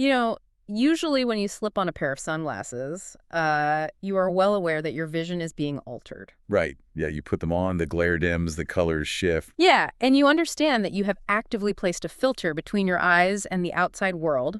You know, usually when you slip on a pair of sunglasses, you are well aware that your vision is being altered. Right. Yeah, you put them on, the glare dims, the colors shift. Yeah, and you understand that you have actively placed a filter between your eyes and the outside world.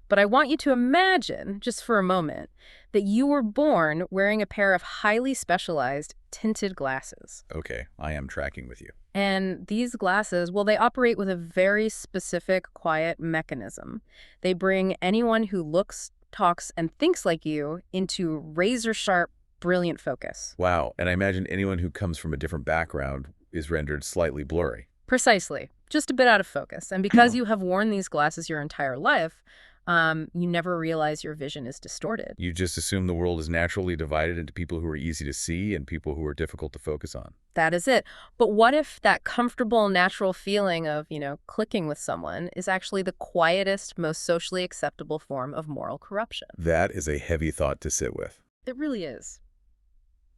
But I want you to imagine, just for a moment, that you were born wearing a pair of highly specialized tinted glasses. Okay, I am tracking with you. And these glasses, well, they operate with a very specific, quiet mechanism. They bring anyone who looks, talks, and thinks like you into razor-sharp, brilliant focus. Wow, and I imagine anyone who comes from a different background is rendered slightly blurry. Precisely. Just a bit out of focus. And because you have worn these glasses your entire life, you never realize your vision is distorted. You just assume the world is naturally divided into people who are easy to see and people who are difficult to focus on. That is it. But what if that comfortable, natural feeling of, clicking with someone is actually the quietest, most socially acceptable form of moral corruption? That is a heavy thought to sit with. It really is.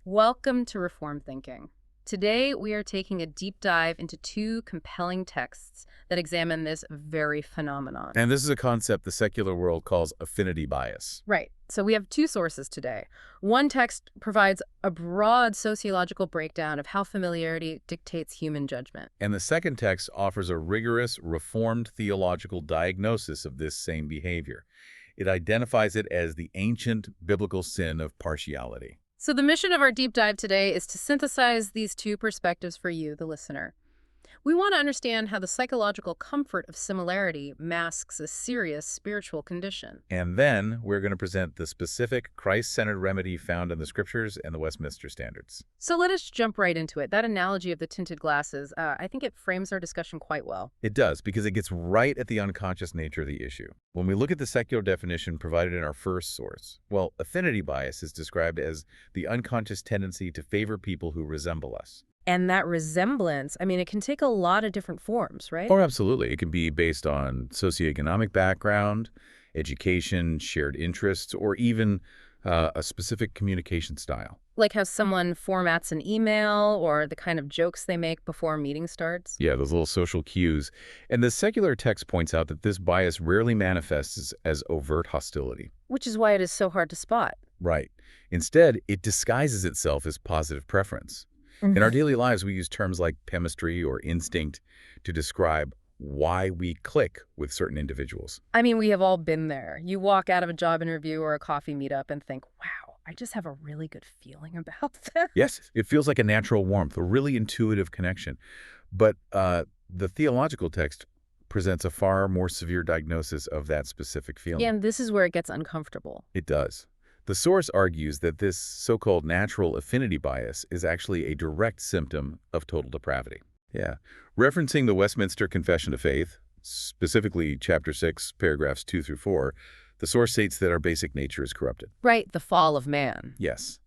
Welcome to Reform Thinking. Today, we are taking a deep dive into two compelling texts that examine this very phenomenon. And this is a concept the secular world calls affinity bias. Right. So we have two sources today. One text provides a broad sociological breakdown of how familiarity dictates human judgment. And the second text offers a rigorous, reformed theological diagnosis of this same behavior. It identifies it as the ancient biblical sin of partiality. So the mission of our deep dive today is to synthesize these two perspectives for you, the listener. We want to understand how the psychological comfort of similarity masks a serious spiritual condition. And then we're going to present the specific Christ-centered remedy found in the Scriptures and the Westminster Standards. So let us jump right into it. That analogy of the tinted glasses, I think it frames our discussion quite well. It does, because it gets right at the unconscious nature of the issue. When we look at the secular definition provided in our first source, well, affinity bias is described as the unconscious tendency to favor people who resemble us. And that resemblance, it can take a lot of different forms, right? Oh, absolutely. It can be based on socioeconomic background, education, shared interests, or even a specific communication style. Like how someone formats an email or the kind of jokes they make before a meeting starts. Yeah, those little social cues. And the secular text points out that this bias rarely manifests as overt hostility. Which is why it is so hard to spot. Right. Instead, it disguises itself as positive preference. In our daily lives, we use terms like chemistry or instinct to describe why we click with certain individuals. We have all been there. You walk out of a job interview or a coffee meetup and think, wow, I just have a really good feeling about this. Yes, it feels like a natural warmth, a really intuitive connection. But the theological text presents a far more severe diagnosis of that specific feeling. Yeah, and this is where it gets uncomfortable. It does. The source argues that this so-called natural affinity bias is actually a direct symptom of total depravity. Yeah. Referencing the Westminster Confession of Faith, specifically Chapter 6, paragraphs 2 through 4, the source states that our basic nature is corrupted. Right, the fall of man. Yes.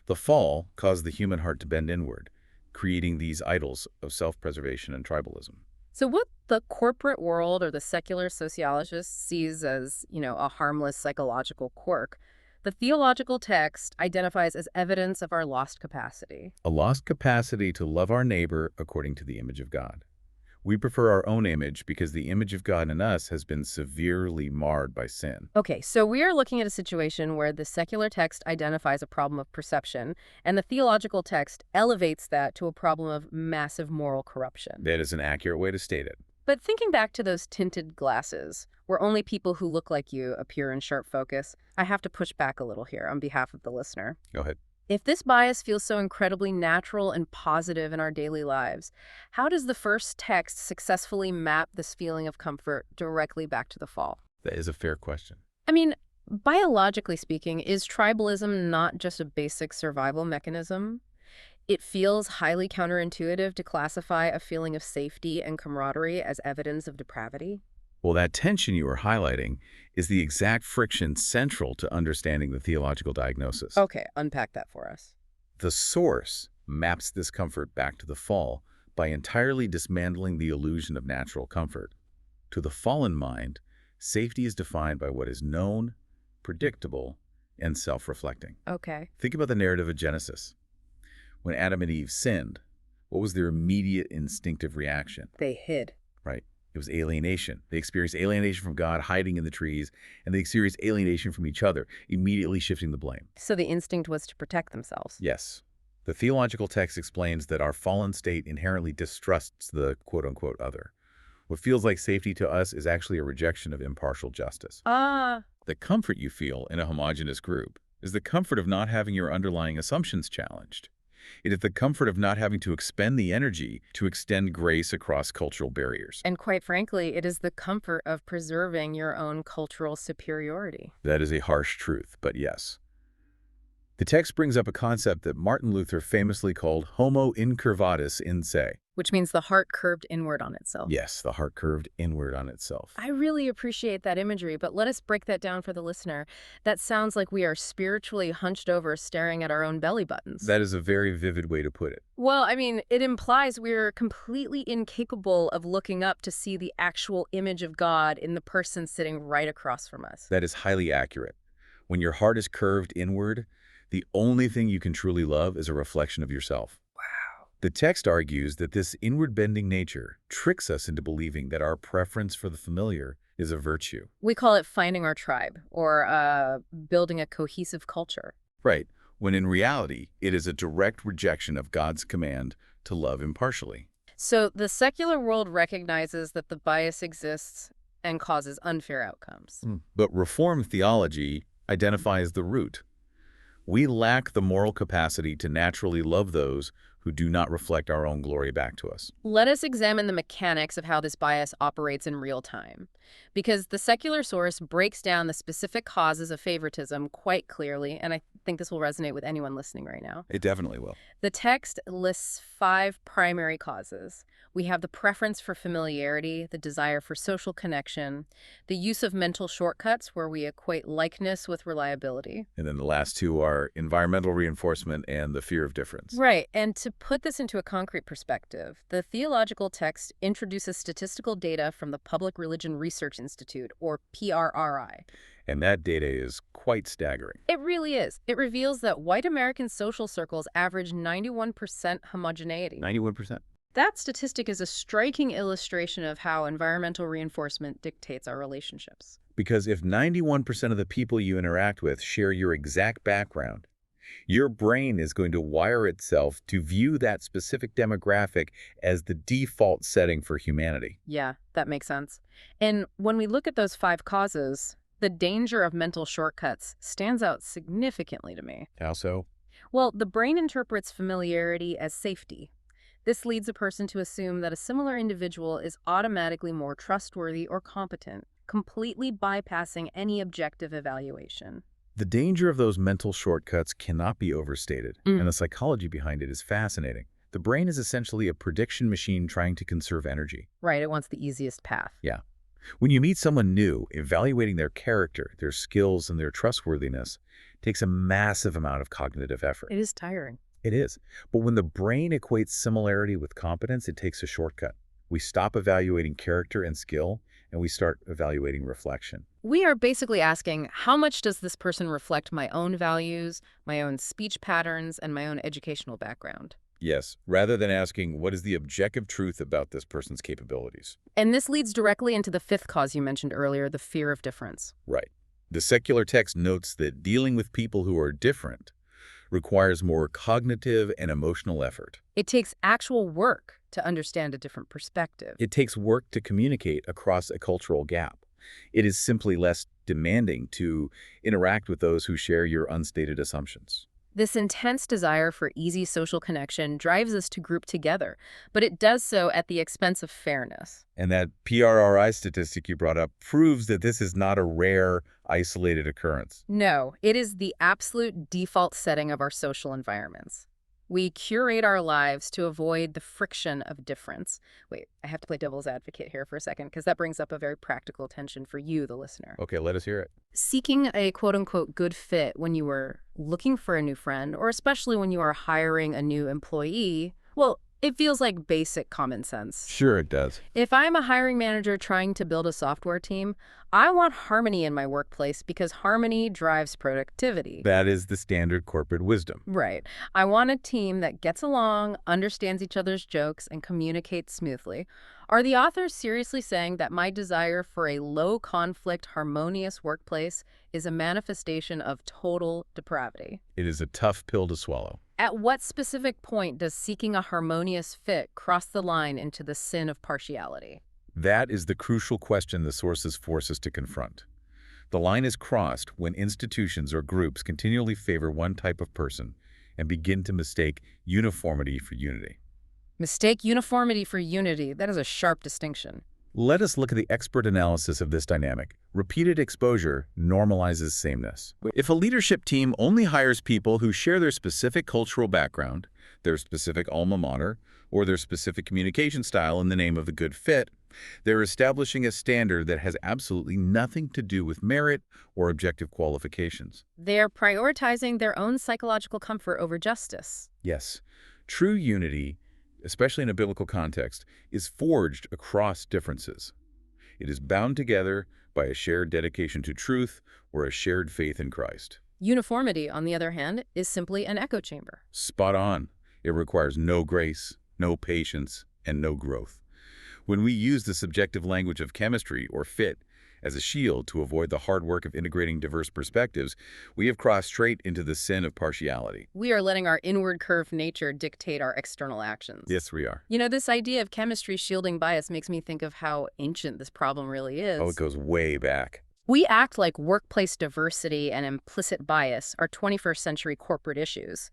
The fall caused the human heart to bend inward, creating these idols of self-preservation and tribalism. So what the corporate world or the secular sociologist sees as, a harmless psychological quirk, the theological text identifies as evidence of our lost capacity. A lost capacity to love our neighbor according to the image of God. We prefer our own image because the image of God in us has been severely marred by sin. Okay, so we are looking at a situation where the secular text identifies a problem of perception, and the theological text elevates that to a problem of massive moral corruption. That is an accurate way to state it. But thinking back to those tinted glasses, where only people who look like you appear in sharp focus, I have to push back a little here on behalf of the listener. Go ahead. If this bias feels so incredibly natural and positive in our daily lives, how does the first text successfully map this feeling of comfort directly back to the fall? That is a fair question. Biologically speaking, is tribalism not just a basic survival mechanism? It feels highly counterintuitive to classify a feeling of safety and camaraderie as evidence of depravity. Well, that tension you are highlighting is the exact friction central to understanding the theological diagnosis. Okay, unpack that for us. The source maps this comfort back to the fall by entirely dismantling the illusion of natural comfort. To the fallen mind, safety is defined by what is known, predictable, and self-reflecting. Okay. Think about the narrative of Genesis. When Adam and Eve sinned, what was their immediate instinctive reaction? They hid. Right. It was alienation. They experienced alienation from God, hiding in the trees, and they experienced alienation from each other, immediately shifting the blame. So the instinct was to protect themselves. Yes. The theological text explains that our fallen state inherently distrusts the quote-unquote other. What feels like safety to us is actually a rejection of impartial justice. Ah. The comfort you feel in a homogeneous group is the comfort of not having your underlying assumptions challenged. It is the comfort of not having to expend the energy to extend grace across cultural barriers. And quite frankly, it is the comfort of preserving your own cultural superiority. That is a harsh truth, but yes. The text brings up a concept that Martin Luther famously called homo incurvatus in se. Which means the heart curved inward on itself. Yes, the heart curved inward on itself. I really appreciate that imagery, but let us break that down for the listener. That sounds like we are spiritually hunched over staring at our own belly buttons. That is a very vivid way to put it. Well, I mean, it implies we're completely incapable of looking up to see the actual image of God in the person sitting right across from us. That is highly accurate. When your heart is curved inward, the only thing you can truly love is a reflection of yourself. The text argues that this inward-bending nature tricks us into believing that our preference for the familiar is a virtue. We call it finding our tribe, or building a cohesive culture. Right, when in reality, it is a direct rejection of God's command to love impartially. So the secular world recognizes that the bias exists and causes unfair outcomes. But Reformed theology identifies the root. We lack the moral capacity to naturally love those who do not reflect our own glory back to us. Let us examine the mechanics of how this bias operates in real time, because the secular source breaks down the specific causes of favoritism quite clearly, and I think this will resonate with anyone listening right now. It definitely will. The text lists 5 primary causes. We have the preference for familiarity, the desire for social connection, the use of mental shortcuts where we equate likeness with reliability. And then the last 2 are environmental reinforcement and the fear of difference. Right, and to put this into a concrete perspective, the theological text introduces statistical data from the Public Religion Research Institute, or PRRI. And that data is quite staggering. It really is. It reveals that white American social circles average 91% homogeneity. 91%. That statistic is a striking illustration of how environmental reinforcement dictates our relationships. Because if 91% of the people you interact with share your exact background, your brain is going to wire itself to view that specific demographic as the default setting for humanity. Yeah, that makes sense. And when we look at those 5 causes, the danger of mental shortcuts stands out significantly to me. How so? Well, the brain interprets familiarity as safety. This leads a person to assume that a similar individual is automatically more trustworthy or competent, completely bypassing any objective evaluation. The danger of those mental shortcuts cannot be overstated, and the psychology behind it is fascinating. The brain is essentially a prediction machine trying to conserve energy. Right, it wants the easiest path. Yeah. When you meet someone new, evaluating their character, their skills, and their trustworthiness takes a massive amount of cognitive effort. It is tiring. It is. But when the brain equates similarity with competence, it takes a shortcut. We stop evaluating character and skill, and we start evaluating reflection. We are basically asking, how much does this person reflect my own values, my own speech patterns, and my own educational background? Yes, rather than asking, what is the objective truth about this person's capabilities? And this leads directly into the 5th cause you mentioned earlier, the fear of difference. Right. The secular text notes that dealing with people who are different requires more cognitive and emotional effort. It takes actual work to understand a different perspective. It takes work to communicate across a cultural gap. It is simply less demanding to interact with those who share your unstated assumptions. This intense desire for easy social connection drives us to group together, but it does so at the expense of fairness. And that PRRI statistic you brought up proves that this is not a rare, isolated occurrence. No, it is the absolute default setting of our social environments. We curate our lives to avoid the friction of difference. Wait, I have to play devil's advocate here for a second, because that brings up a very practical tension for you, the listener. Okay, let us hear it. Seeking a quote-unquote good fit when you were looking for a new friend, or especially when you are hiring a new employee, well, it feels like basic common sense. Sure it does. If I'm a hiring manager trying to build a software team, I want harmony in my workplace because harmony drives productivity. That is the standard corporate wisdom. Right. I want a team that gets along, understands each other's jokes, and communicates smoothly. Are the authors seriously saying that my desire for a low-conflict, harmonious workplace is a manifestation of total depravity? It is a tough pill to swallow. At what specific point does seeking a harmonious fit cross the line into the sin of partiality? That is the crucial question the sources force us to confront. The line is crossed when institutions or groups continually favor one type of person and begin to mistake uniformity for unity. Mistake uniformity for unity. That is a sharp distinction. Let us look at the expert analysis of this dynamic. Repeated exposure normalizes sameness. If a leadership team only hires people who share their specific cultural background, their specific alma mater, or their specific communication style in the name of a good fit, they're establishing a standard that has absolutely nothing to do with merit or objective qualifications. They're prioritizing their own psychological comfort over justice. Yes, true unity, especially in a biblical context, is forged across differences. It is bound together by a shared dedication to truth or a shared faith in Christ. Uniformity, on the other hand, is simply an echo chamber. Spot on. It requires no grace, no patience, and no growth. When we use the subjective language of chemistry or fit as a shield to avoid the hard work of integrating diverse perspectives, we have crossed straight into the sin of partiality. We are letting our inward curved nature dictate our external actions. Yes, we are. You know, this idea of chemistry shielding bias makes me think of how ancient this problem really is. Oh, it goes way back. We act like workplace diversity and implicit bias are 21st century corporate issues.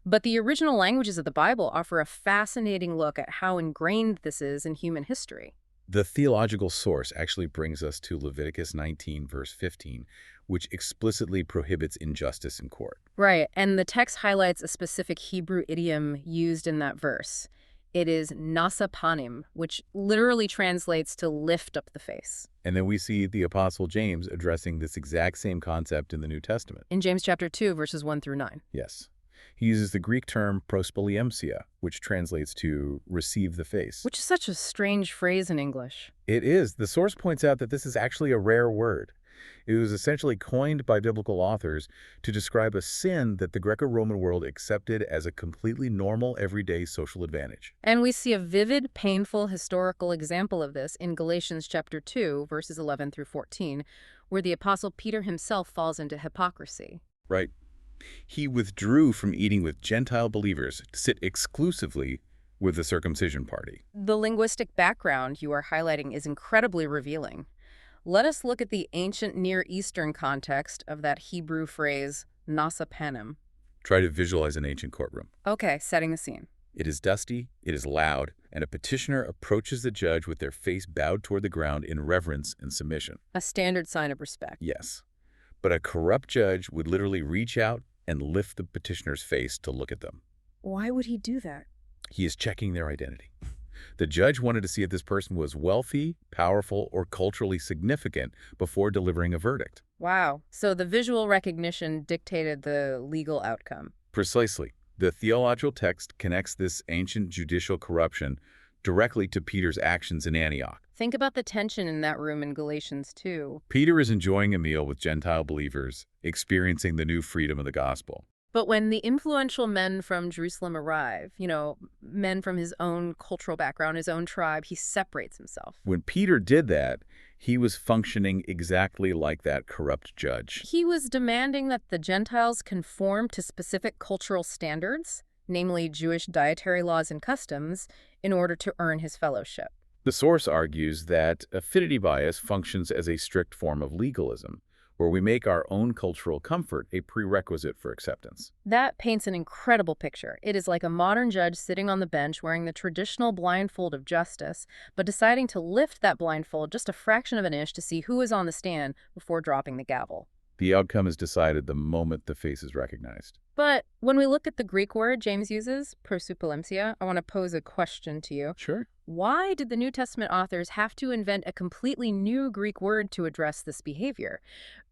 But the original languages of the Bible offer a fascinating look at how ingrained this is in human history. The theological source actually brings us to Leviticus 19, verse 15, which explicitly prohibits injustice in court. Right, and the text highlights a specific Hebrew idiom used in that verse. It is nasa panim, which literally translates to lift up the face. And then we see the Apostle James addressing this exact same concept in the New Testament. In James chapter 2, verses 1 through 9. Yes. He uses the Greek term prospoliemsia, which translates to receive the face. Which is such a strange phrase in English. It is. The source points out that this is actually a rare word. It was essentially coined by biblical authors to describe a sin that the Greco-Roman world accepted as a completely normal, everyday social advantage. And we see a vivid, painful historical example of this in Galatians chapter 2, verses 11 through 14, where the Apostle Peter himself falls into hypocrisy. Right. He withdrew from eating with Gentile believers to sit exclusively with the circumcision party. The linguistic background you are highlighting is incredibly revealing. Let us look at the ancient Near Eastern context of that Hebrew phrase, nasa panim. Try to visualize an ancient courtroom. Okay, setting the scene. It is dusty, it is loud, and a petitioner approaches the judge with their face bowed toward the ground in reverence and submission. A standard sign of respect. Yes. But a corrupt judge would literally reach out and lift the petitioner's face to look at them. Why would he do that? He is checking their identity. The judge wanted to see if this person was wealthy, powerful, or culturally significant before delivering a verdict. Wow. So the visual recognition dictated the legal outcome. Precisely. The theological text connects this ancient judicial corruption directly to Peter's actions in Antioch. Think about the tension in that room in Galatians 2. Peter is enjoying a meal with Gentile believers, experiencing the new freedom of the gospel. But when the influential men from Jerusalem arrive, men from his own cultural background, his own tribe, he separates himself. When Peter did that, he was functioning exactly like that corrupt judge. He was demanding that the Gentiles conform to specific cultural standards, namely Jewish dietary laws and customs, in order to earn his fellowship. The source argues that affinity bias functions as a strict form of legalism, where we make our own cultural comfort a prerequisite for acceptance. That paints an incredible picture. It is like a modern judge sitting on the bench wearing the traditional blindfold of justice, but deciding to lift that blindfold just a fraction of an inch to see who is on the stand before dropping the gavel. The outcome is decided the moment the face is recognized. But when we look at the Greek word James uses, prosupolempsia, I want to pose a question to you. Sure. Why did the New Testament authors have to invent a completely new Greek word to address this behavior?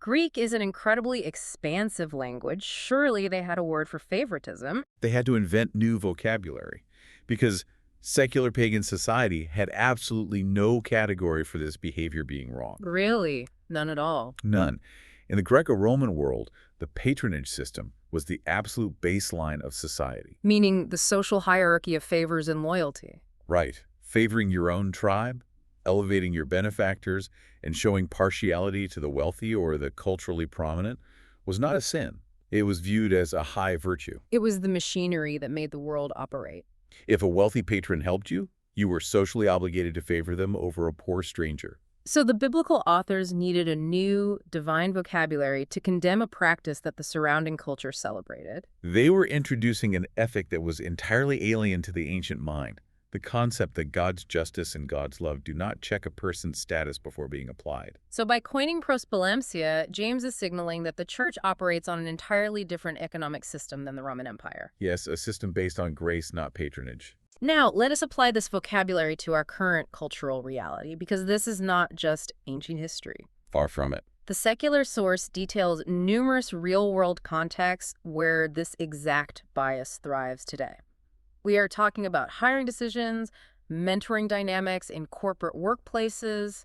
Greek is an incredibly expansive language. Surely they had a word for favoritism. They had to invent new vocabulary because secular pagan society had absolutely no category for this behavior being wrong. Really? None at all. None. In the Greco-Roman world, the patronage system was the absolute baseline of society. Meaning the social hierarchy of favors and loyalty. Right. Favoring your own tribe, elevating your benefactors, and showing partiality to the wealthy or the culturally prominent was not a sin. It was viewed as a high virtue. It was the machinery that made the world operate. If a wealthy patron helped you, you were socially obligated to favor them over a poor stranger. So the biblical authors needed a new, divine vocabulary to condemn a practice that the surrounding culture celebrated. They were introducing an ethic that was entirely alien to the ancient mind, the concept that God's justice and God's love do not check a person's status before being applied. So by coining prospolempsia, James is signaling that the church operates on an entirely different economic system than the Roman Empire. Yes, a system based on grace, not patronage. Now, let us apply this vocabulary to our current cultural reality, because this is not just ancient history. Far from it. The secular source details numerous real-world contexts where this exact bias thrives today. We are talking about hiring decisions, mentoring dynamics in corporate workplaces,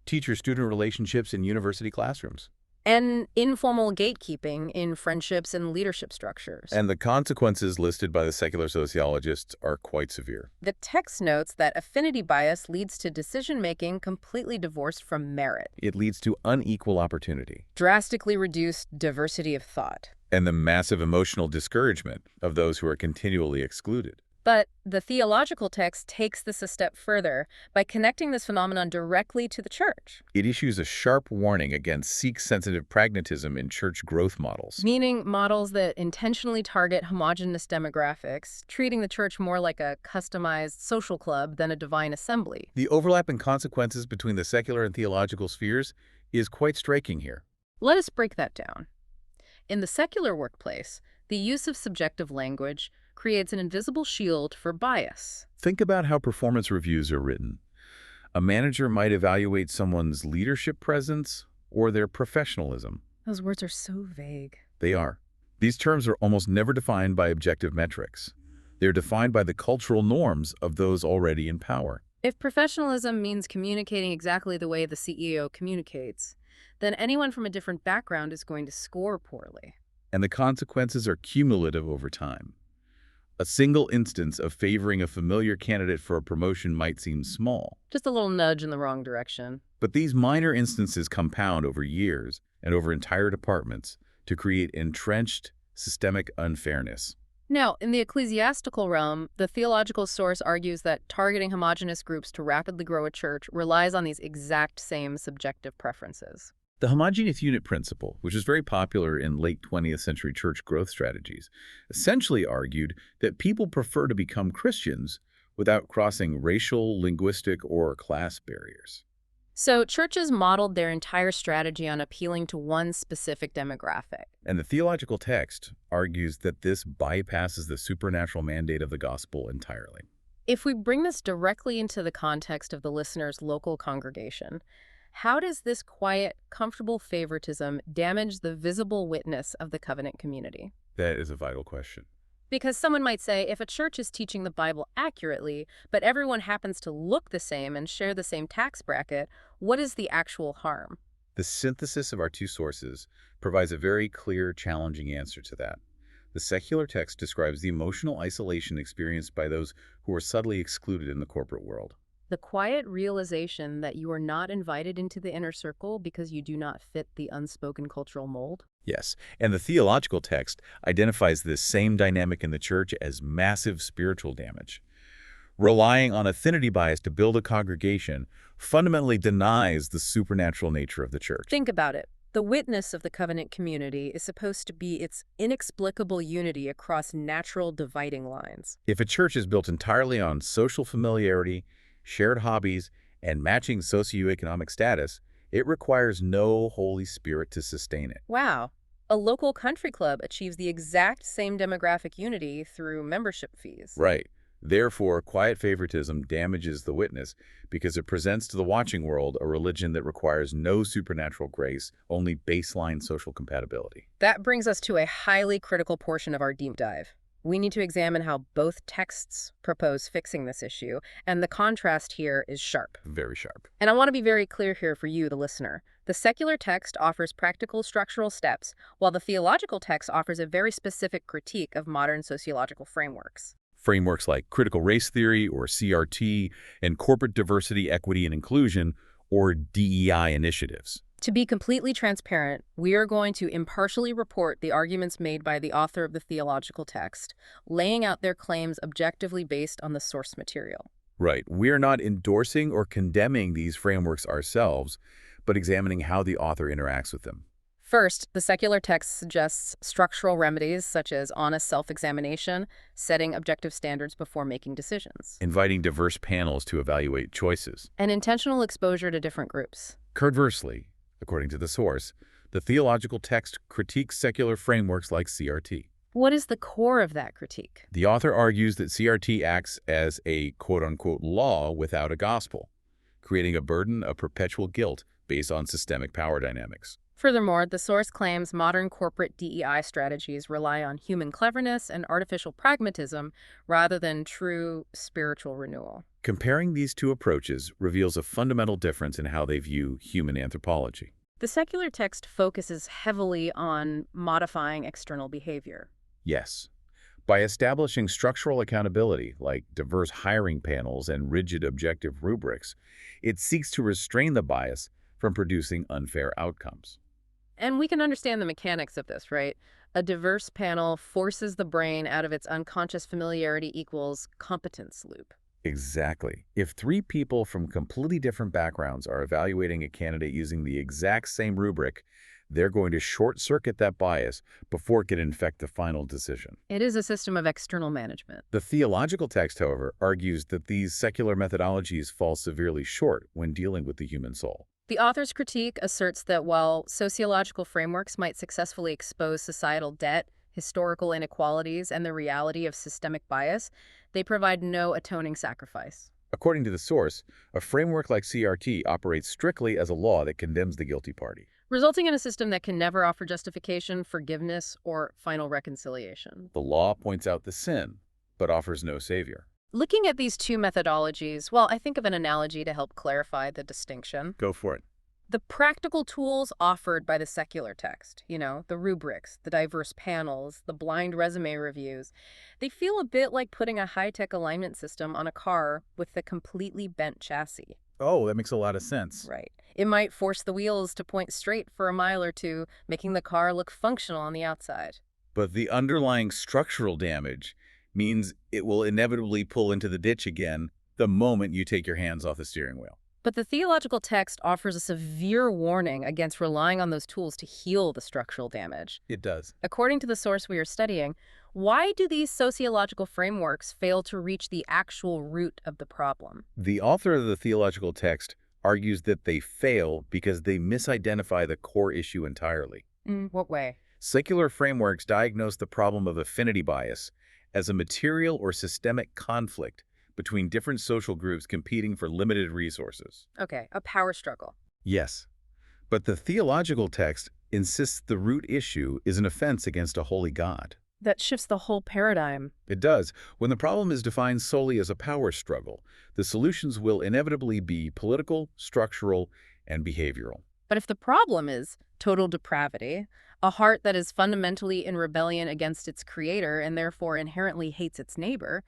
Teacher-student relationships in university classrooms. and informal gatekeeping in friendships and leadership structures. And the consequences listed by the secular sociologists are quite severe. The text notes that affinity bias leads to decision-making completely divorced from merit, It leads to unequal opportunity drastically reduced diversity of thought. and the massive emotional discouragement of those who are continually excluded. But the theological text takes this a step further by connecting this phenomenon directly to the church, It issues a sharp warning against seek-sensitive pragmatism in church growth models. meaning models that intentionally target homogeneous demographics, treating the church more like a customized social club than a divine assembly. The overlap in consequences between the secular and theological spheres is quite striking here. Let us break that down. In the secular workplace, the use of subjective language creates an invisible shield for bias. Think about how performance reviews are written. A manager might evaluate someone's leadership presence or their professionalism. Those words are so vague. They are. These terms are almost never defined by objective metrics. They're defined by the cultural norms of those already in power. If professionalism means communicating exactly the way the CEO communicates, then anyone from a different background is going to score poorly. And the consequences are cumulative over time. A single instance of favoring a familiar candidate for a promotion might seem small, Just a little nudge in the wrong direction. but these minor instances compound over years and over entire departments to create entrenched systemic unfairness. Now, in the ecclesiastical realm, the theological source argues that targeting homogeneous groups to rapidly grow a church relies on these exact same subjective preferences. The homogeneous unit principle, which was very popular in late 20th century church growth strategies, essentially argued that people prefer to become Christians without crossing racial, linguistic, or class barriers. So churches modeled their entire strategy on appealing to one specific demographic. And the theological text argues that this bypasses the supernatural mandate of the gospel entirely. If we bring this directly into the context of the listener's local congregation, how does this quiet, comfortable favoritism damage the visible witness of the covenant community? That is a vital question. Because someone might say, if a church is teaching the Bible accurately, but everyone happens to look the same and share the same tax bracket, what is the actual harm? The synthesis of our two sources provides a very clear, challenging answer to that. The secular text describes the emotional isolation experienced by those who are subtly excluded in the corporate world. The quiet realization that you are not invited into the inner circle because you do not fit the unspoken cultural mold? Yes, and the theological text identifies this same dynamic in the church as massive spiritual damage. Relying on affinity bias to build a congregation fundamentally denies the supernatural nature of the church. Think about it. The witness of the covenant community is supposed to be its inexplicable unity across natural dividing lines. If a church is built entirely on social familiarity, shared hobbies, and matching socioeconomic status, it requires no Holy Spirit to sustain it. Wow. A local country club achieves the exact same demographic unity through membership fees. Right. Therefore, quiet favoritism damages the witness because it presents to the watching world a religion that requires no supernatural grace, only baseline social compatibility. That brings us to a highly critical portion of our deep dive. We need to examine how both texts propose fixing this issue, and the contrast here is sharp. Very sharp. And I want to be very clear here for you, the listener. The secular text offers practical structural steps, while the theological text offers a very specific critique of modern sociological frameworks. Frameworks like critical race theory, or CRT, and corporate diversity, equity, and inclusion, or DEI initiatives. To be completely transparent, we are going to impartially report the arguments made by the author of the theological text, laying out their claims objectively based on the source material. Right. We're not endorsing or condemning these frameworks ourselves, but examining how the author interacts with them. First, the secular text suggests structural remedies such as honest self-examination, setting objective standards before making decisions, Inviting diverse panels to evaluate choices. and intentional exposure to different groups. Conversely, according to the source, the theological text critiques secular frameworks like CRT. What is the core of that critique? The author argues that CRT acts as a quote-unquote law without a gospel, creating a burden of perpetual guilt based on systemic power dynamics. Furthermore, the source claims modern corporate DEI strategies rely on human cleverness and artificial pragmatism rather than true spiritual renewal. Comparing these two approaches reveals a fundamental difference in how they view human anthropology. The secular text focuses heavily on modifying external behavior. Yes. By establishing structural accountability, like diverse hiring panels and rigid objective rubrics, it seeks to restrain the bias from producing unfair outcomes. And we can understand the mechanics of this, right? A diverse panel forces the brain out of its unconscious familiarity equals competence loop. Exactly. If three people from completely different backgrounds are evaluating a candidate using the exact same rubric, they're going to short-circuit that bias before it can infect the final decision. It is a system of external management. The theological text, however, argues that these secular methodologies fall severely short when dealing with the human soul. The author's critique asserts that while sociological frameworks might successfully expose societal debt, historical inequalities, and the reality of systemic bias, they provide no atoning sacrifice. According to the source, a framework like CRT operates strictly as a law that condemns the guilty party, Resulting in a system that can never offer justification, forgiveness, or final reconciliation. the law points out the sin, but offers no savior. Looking at these two methodologies, well, I think of an analogy to help clarify the distinction. Go for it. The practical tools offered by the secular text, the rubrics, the diverse panels, the blind resume reviews, they feel a bit like putting a high-tech alignment system on a car with the completely bent chassis. Oh, that makes a lot of sense. Right. It might force the wheels to point straight for a mile or two, making the car look functional on the outside. But the underlying structural damage means it will inevitably pull into the ditch again the moment you take your hands off the steering wheel. But the theological text offers a severe warning against relying on those tools to heal the structural damage. It does. According to the source we are studying, why do these sociological frameworks fail to reach the actual root of the problem? The author of the theological text argues that they fail because they misidentify the core issue entirely. What way? Secular frameworks diagnose the problem of affinity bias as a material or systemic conflict between different social groups competing for limited resources. Okay, a power struggle. Yes, but the theological text insists the root issue is an offense against a holy God. That shifts the whole paradigm. It does. When the problem is defined solely as a power struggle, the solutions will inevitably be political, structural, and behavioral. But if the problem is total depravity, a heart that is fundamentally in rebellion against its creator and therefore inherently hates its neighbor,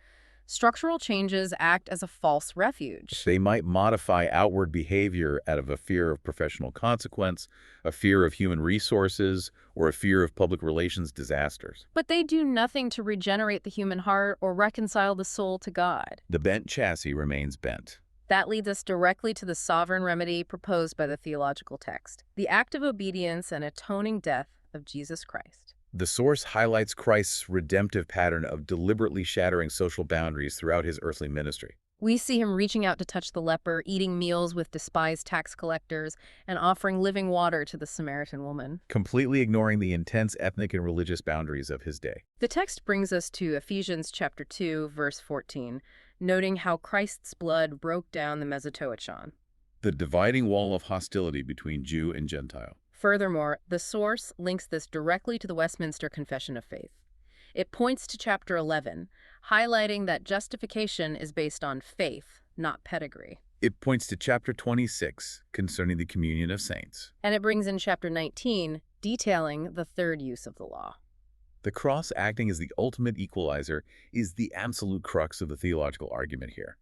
structural changes act as a false refuge. They might modify outward behavior out of a fear of professional consequence, a fear of human resources, or a fear of public relations disasters. But they do nothing to regenerate the human heart or reconcile the soul to God. The bent chassis remains bent. That leads us directly to the sovereign remedy proposed by the theological text, the active obedience and atoning death of Jesus Christ. The source highlights Christ's redemptive pattern of deliberately shattering social boundaries throughout his earthly ministry. We see him reaching out to touch the leper, eating meals with despised tax collectors, and offering living water to the Samaritan woman, completely ignoring the intense ethnic and religious boundaries of his day. The text brings us to Ephesians chapter 2, verse 14, noting how Christ's blood broke down the mesotoachon, the dividing wall of hostility between Jew and Gentile. Furthermore, the source links this directly to the Westminster Confession of Faith. It points to chapter 11, highlighting that justification is based on faith, not pedigree. It points to chapter 26, concerning the communion of saints. And it brings in chapter 19, detailing the third use of the law. The cross acting as the ultimate equalizer is the absolute crux of the theological argument here.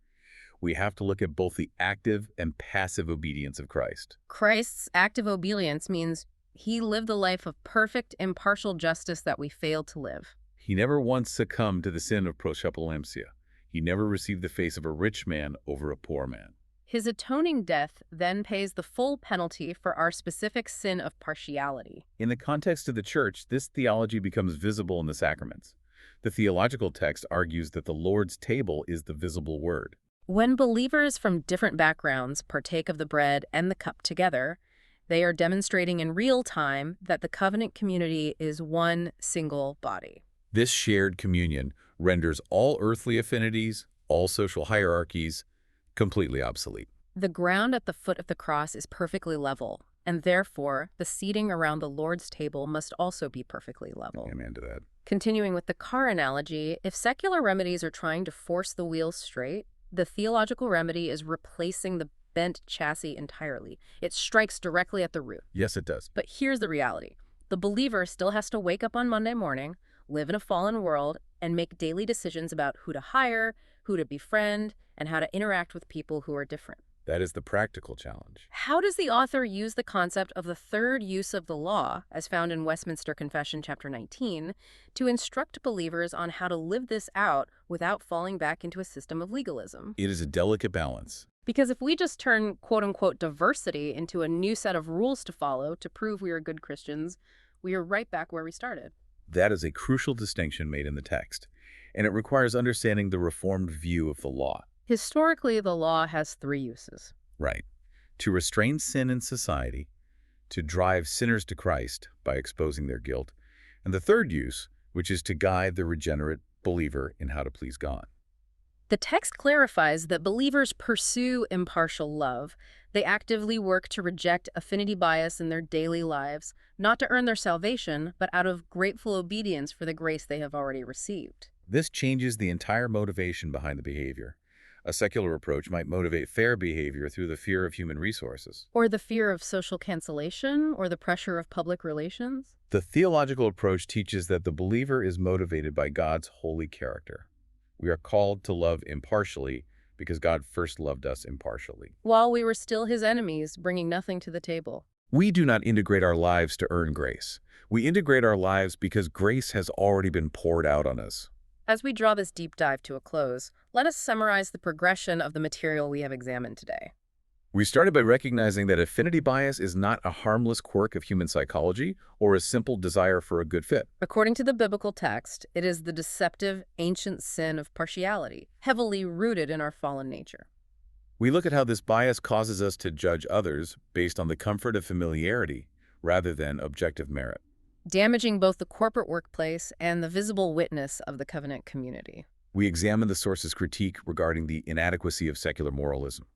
We have to look at both the active and passive obedience of Christ. Christ's active obedience means he lived the life of perfect, impartial justice that we fail to live. He never once succumbed to the sin of prosciopolampsia. He never received the face of a rich man over a poor man. His atoning death then pays the full penalty for our specific sin of partiality. In the context of the church, this theology becomes visible in the sacraments. The theological text argues that the Lord's table is the visible word. When believers from different backgrounds partake of the bread and the cup together, they are demonstrating in real time that the covenant community is one single body. This shared communion renders all earthly affinities, all social hierarchies, completely obsolete. The ground at the foot of the cross is perfectly level, and therefore the seating around the Lord's table must also be perfectly level. Amen to that. Continuing with the car analogy, if secular remedies are trying to force the wheels straight, the theological remedy is replacing the bent chassis entirely. It strikes directly at the root. Yes, it does. But here's the reality. The believer still has to wake up on Monday morning, live in a fallen world, and make daily decisions about who to hire, who to befriend, and how to interact with people who are different. That is the practical challenge. How does the author use the concept of the third use of the law, as found in Westminster Confession, chapter 19, to instruct believers on how to live this out without falling back into a system of legalism? It is a delicate balance. Because if we just turn quote-unquote diversity into a new set of rules to follow to prove we are good Christians, we are right back where we started. That is a crucial distinction made in the text, and it requires understanding the Reformed view of the law. Historically, the law has three uses. Right. To restrain sin in society, to drive sinners to Christ by exposing their guilt, and the third use, which is to guide the regenerate believer in how to please God. The text clarifies that believers pursue impartial love. They actively work to reject affinity bias in their daily lives, not to earn their salvation, but out of grateful obedience for the grace they have already received. This changes the entire motivation behind the behavior. A secular approach might motivate fair behavior through the fear of human resources. Or the fear of social cancellation, or the pressure of public relations. The theological approach teaches that the believer is motivated by God's holy character. We are called to love impartially because God first loved us impartially. While we were still his enemies, bringing nothing to the table. We do not integrate our lives to earn grace. We integrate our lives because grace has already been poured out on us. As we draw this deep dive to a close, let us summarize the progression of the material we have examined today. We started by recognizing that affinity bias is not a harmless quirk of human psychology or a simple desire for a good fit. According to the biblical text, it is the deceptive, ancient sin of partiality, heavily rooted in our fallen nature. We look at how this bias causes us to judge others based on the comfort of familiarity rather than objective merit, Damaging both the corporate workplace and the visible witness of the covenant community. We examine the source's critique regarding the inadequacy of secular moralism,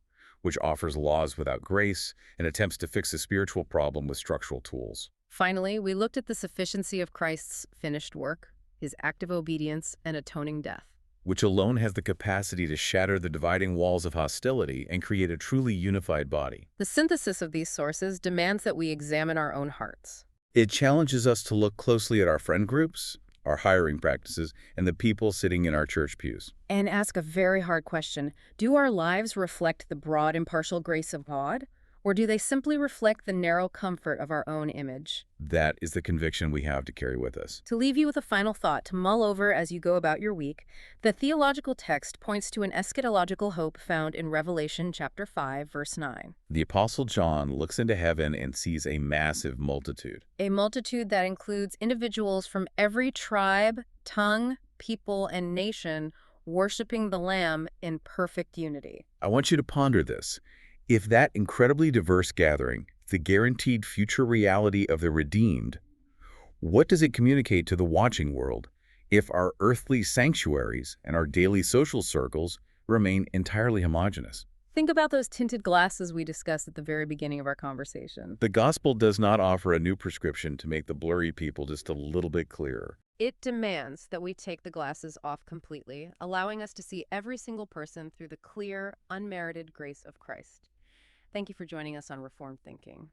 which offers laws without grace and attempts to fix a spiritual problem with structural tools. Finally, we looked at the sufficiency of Christ's finished work, his active obedience and atoning death. Which alone has the capacity to shatter the dividing walls of hostility and create a truly unified body. The synthesis of these sources demands that we examine our own hearts. It challenges us to look closely at our friend groups, our hiring practices, and the people sitting in our church pews. And ask a very hard question. Do our lives reflect the broad, impartial grace of God? Or do they simply reflect the narrow comfort of our own image? That is the conviction we have to carry with us. To leave you with a final thought to mull over as you go about your week, the theological text points to an eschatological hope found in Revelation chapter 5, verse 9. The Apostle John looks into heaven and sees a massive multitude. A multitude that includes individuals from every tribe, tongue, people, and nation worshiping the Lamb in perfect unity. I want you to ponder this. If that incredibly diverse gathering, the guaranteed future reality of the redeemed, what does it communicate to the watching world if our earthly sanctuaries and our daily social circles remain entirely homogeneous? Think about those tinted glasses we discussed at the very beginning of our conversation. The gospel does not offer a new prescription to make the blurry people just a little bit clearer. It demands that we take the glasses off completely, allowing us to see every single person through the clear, unmerited grace of Christ. Thank you for joining us on Reformed Thinking.